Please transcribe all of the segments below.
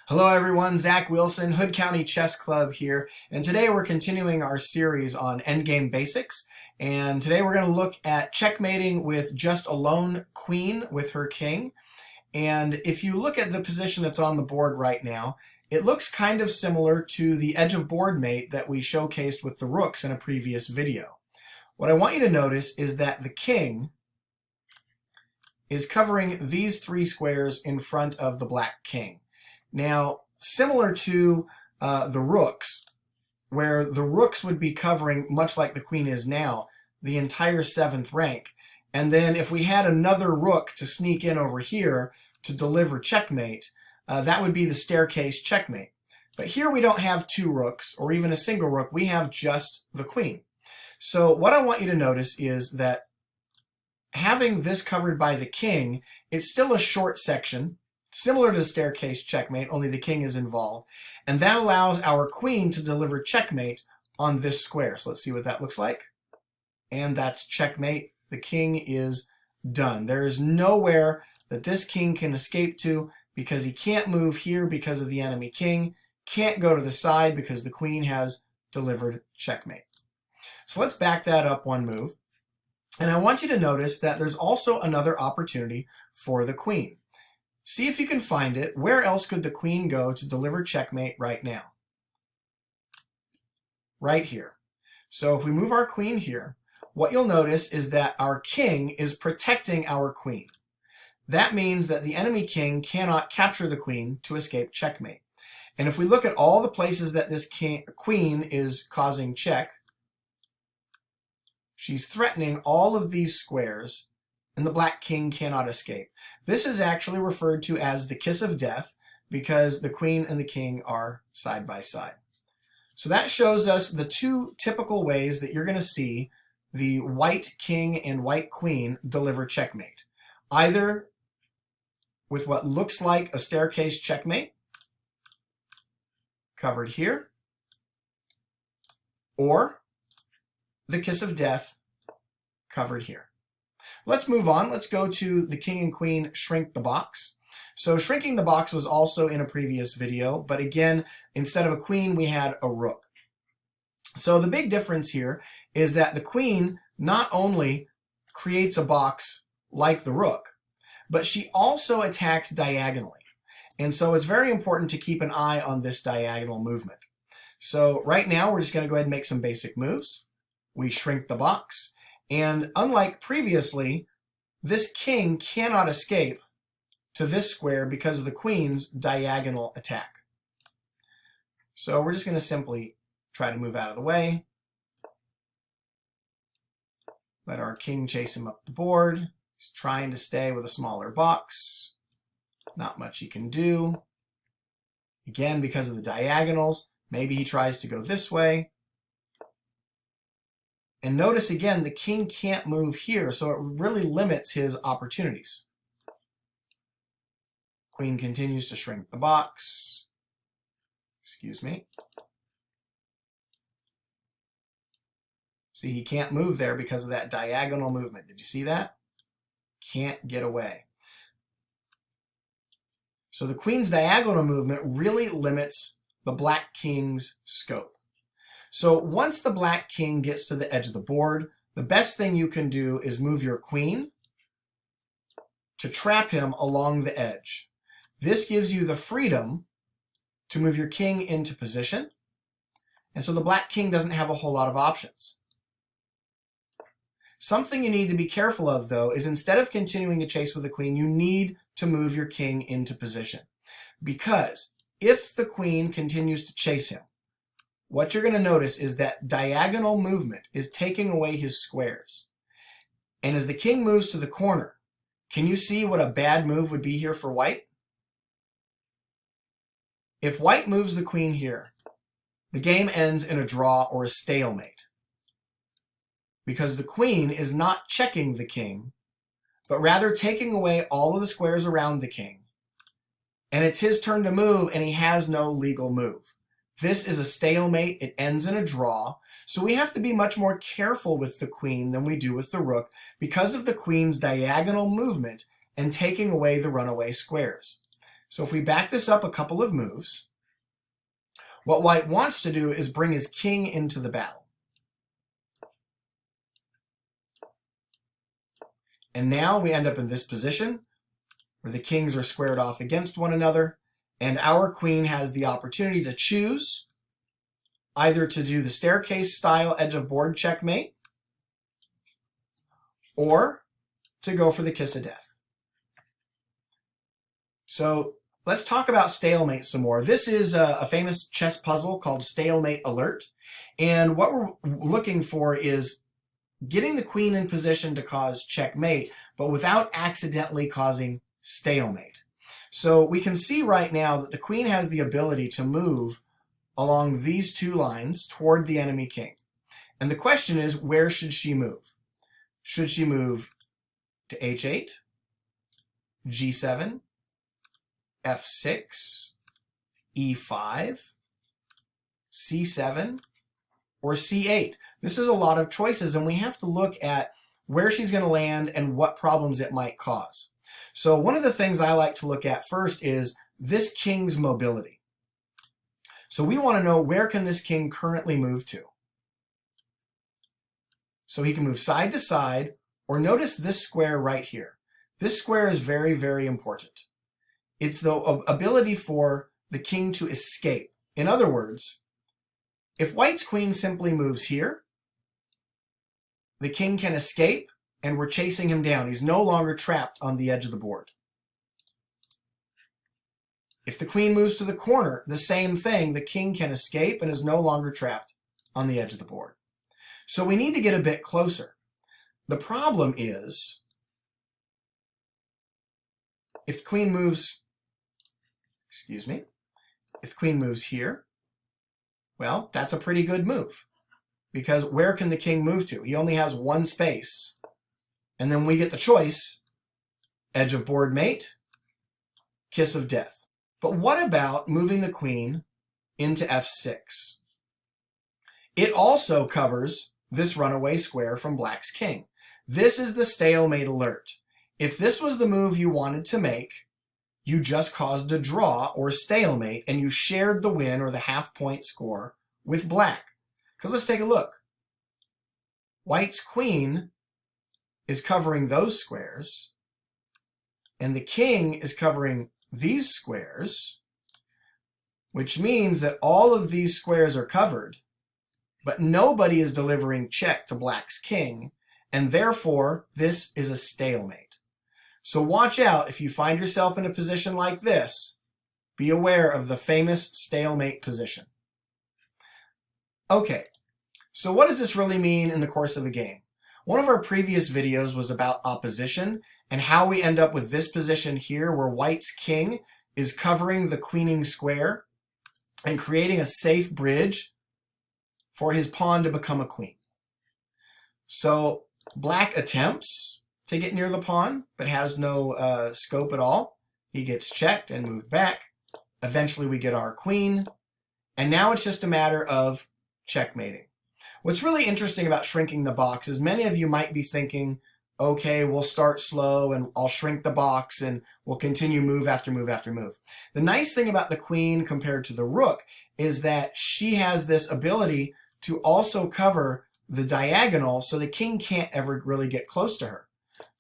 Hello everyone, Zach Wilson, Hood County Chess Club here, and today we're continuing our series on Endgame Basics, and today we're going to look at checkmating with just a lone queen with her king. And if you look at the position that's on the board right now, it looks kind of similar to the edge of board mate that we showcased with the rooks in a previous video. What I want you to notice is that the king is covering these three squares in front of the black king. Now, similar to the rooks, where the rooks would be covering, much like the queen is now, the entire 7th rank. And then if we had another rook to sneak in over here to deliver checkmate, that would be the staircase checkmate. But here we don't have two rooks, or even a single rook. We have just the queen. So what I want you to notice is that having this covered by the king, it's still a short section, similar to the staircase checkmate, only the king is involved. And that allows our queen to deliver checkmate on this square. So let's see what that looks like. And that's checkmate. The king is done. There is nowhere that this king can escape to because he can't move here because of the enemy king, can't go to the side because the queen has delivered checkmate. So let's back that up one move. And I want you to notice that there's also another opportunity for the queen. See if you can find it. Where else could the queen go to deliver checkmate right now? Right here. So if we move our queen here, what you'll notice is that our king is protecting our queen. That means that the enemy king cannot capture the queen to escape checkmate. And if we look at all the places that this queen is causing check, she's threatening all of these squares, and the black king cannot escape. This is actually referred to as the kiss of death because the queen and the king are side by side. So that shows us the two typical ways that you're going to see the white king and white queen deliver checkmate. Either with what looks like a staircase checkmate, covered here, or the kiss of death, covered here. Let's move on. Let's go to the king and queen shrink the box. So shrinking the box was also in a previous video, but again, instead of a queen, we had a rook. So the big difference here is that the queen not only creates a box like the rook, but she also attacks diagonally. And so it's very important to keep an eye on this diagonal movement. So right now, we're just going to go ahead and make some basic moves. We shrink the box. And unlike previously, this king cannot escape to this square because of the queen's diagonal attack. So we're just going to simply try to move out of the way. Let our king chase him up the board. He's trying to stay with a smaller box. Not much he can do. Again, because of the diagonals, maybe he tries to go this way. And notice again, the king can't move here, so it really limits his opportunities. Queen continues to shrink the box. Excuse me. See, he can't move there because of that diagonal movement. Did you see that? Can't get away. So the queen's diagonal movement really limits the black king's scope. So once the black king gets to the edge of the board, the best thing you can do is move your queen to trap him along the edge. This gives you the freedom to move your king into position, and so the black king doesn't have a whole lot of options. Something you need to be careful of, though, is instead of continuing to chase with the queen, you need to move your king into position. Because if the queen continues to chase him, what you're going to notice is that diagonal movement is taking away his squares. And as the king moves to the corner, can you see what a bad move would be here for white? If white moves the queen here, the game ends in a draw or a stalemate. Because the queen is not checking the king, but rather taking away all of the squares around the king. And it's his turn to move, and he has no legal move. This is a stalemate. It ends in a draw. So we have to be much more careful with the queen than we do with the rook because of the queen's diagonal movement and taking away the runaway squares. So if we back this up a couple of moves, what white wants to do is bring his king into the battle. And now we end up in this position where the kings are squared off against one another, and our queen has the opportunity to choose either to do the staircase style edge of board checkmate or to go for the kiss of death. So let's talk about stalemate some more. This is a famous chess puzzle called Stalemate Alert. And what we're looking for is getting the queen in position to cause checkmate, but without accidentally causing stalemate. So we can see right now that the queen has the ability to move along these two lines toward the enemy king. And the question is, where should she move? Should she move to h8, g7, f6, e5, c7, or c8? This is a lot of choices, and we have to look at where she's going to land and what problems it might cause. So one of the things I like to look at first is this king's mobility. So we want to know, where can this king currently move to? So he can move side to side, or notice this square right here. This square is very, very important. It's the ability for the king to escape. In other words, if white's queen simply moves here, the king can escape, and we're chasing him down. He's no longer trapped on the edge of the board. If the queen moves to the corner, the same thing. The king can escape and is no longer trapped on the edge of the board. So we need to get a bit closer. The problem is, if the queen moves, if the queen moves here, well, that's a pretty good move. Because where can the king move to? He only has one space. And then we get the choice, edge of board mate, kiss of death. But what about moving the queen into f6? It also covers this runaway square from black's king. This is the stalemate alert. If this was the move you wanted to make, you just caused a draw or stalemate, and you shared the win or the half-point score with black. Because let's take a look. White's queen is covering those squares, and the king is covering these squares, which means that all of these squares are covered, but nobody is delivering check to black's king, and therefore this is a stalemate. So watch out if you find yourself in a position like this. Be aware of the famous stalemate position. Okay, so what does this really mean in the course of a game? One of our previous videos was about opposition and how we end up with this position here where white's king is covering the queening square and creating a safe bridge for his pawn to become a queen. So black attempts to get near the pawn but has no scope at all. He gets checked and moved back. Eventually we get our queen, and now it's just a matter of checkmating. What's really interesting about shrinking the box is many of you might be thinking, okay, we'll start slow and I'll shrink the box and we'll continue move after move after move. The nice thing about the queen compared to the rook is that she has this ability to also cover the diagonal, so the king can't ever really get close to her.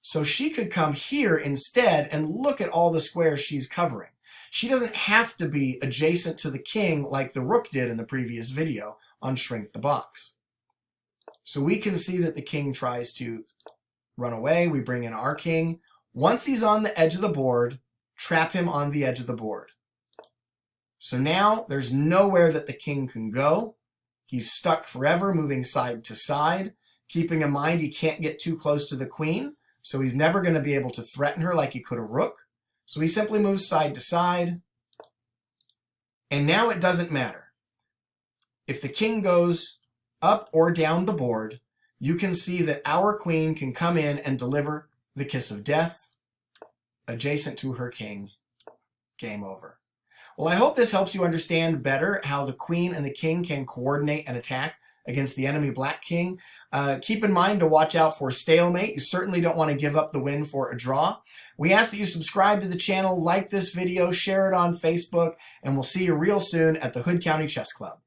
So she could come here instead and look at all the squares she's covering. She doesn't have to be adjacent to the king like the rook did in the previous video on Shrink the Box. So we can see that the king tries to run away. We bring in our king. Once he's on the edge of the board, trap him on the edge of the board. So now there's nowhere that the king can go. He's stuck forever, moving side to side, keeping in mind he can't get too close to the queen, so he's never going to be able to threaten her like he could a rook. So he simply moves side to side. And now it doesn't matter. If the king goes up or down the board, you can see that our queen can come in and deliver the kiss of death adjacent to her king. Game over. Well, I hope this helps you understand better how the queen and the king can coordinate an attack against the enemy black king. Keep in mind to watch out for stalemate. You certainly don't want to give up the win for a draw. We ask that you subscribe to the channel, like this video, share it on Facebook, and we'll see you real soon at the Hood County Chess Club.